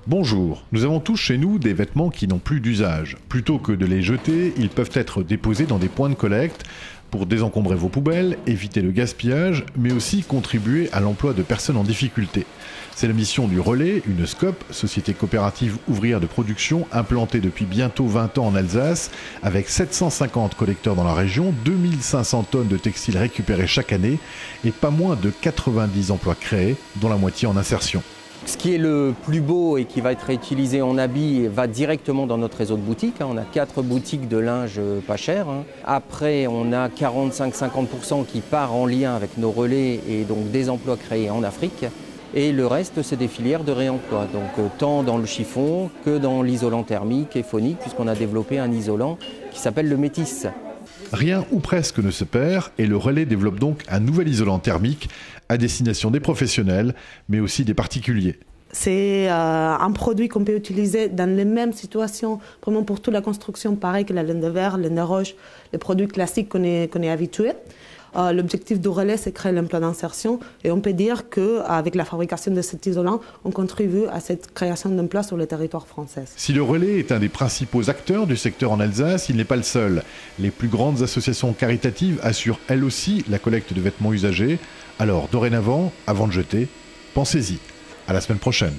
Bonjour, nous avons tous chez nous des vêtements qui n'ont plus d'usage. Plutôt que de les jeter, ils peuvent être déposés dans des points de collecte pour désencombrer vos poubelles, éviter le gaspillage, mais aussi contribuer à l'emploi de personnes en difficulté. C'est la mission du Relais, une SCOP, société coopérative ouvrière de production, implantée depuis bientôt 20 ans en Alsace, avec 750 collecteurs dans la région, 2500 tonnes de textiles récupérés chaque année et pas moins de 90 emplois créés, dont la moitié en insertion. Ce qui est le plus beau et qui va être réutilisé en habit va directement dans notre réseau de boutiques. On a 4 boutiques de linge pas cher. Après, on a 45-50% qui part en lien avec nos relais et donc des emplois créés en Afrique. Et le reste, c'est des filières de réemploi. Donc tant dans le chiffon que dans l'isolant thermique et phonique, puisqu'on a développé un isolant qui s'appelle le Métis. Rien ou presque ne se perd et le Relais développe donc un nouvel isolant thermique à destination des professionnels, mais aussi des particuliers. C'est un produit qu'on peut utiliser dans les mêmes situations, vraiment pour toute la construction, pareil que la laine de verre, la laine de roche, les produits classiques qu'on est habitué. L'objectif du Relais, c'est créer l'emploi d'insertion et on peut dire qu'avec la fabrication de cet isolant, on contribue à cette création d'emplois sur le territoire français. Si le Relais est un des principaux acteurs du secteur en Alsace, il n'est pas le seul. Les plus grandes associations caritatives assurent elles aussi la collecte de vêtements usagés. Alors dorénavant, avant de jeter, pensez-y. À la semaine prochaine.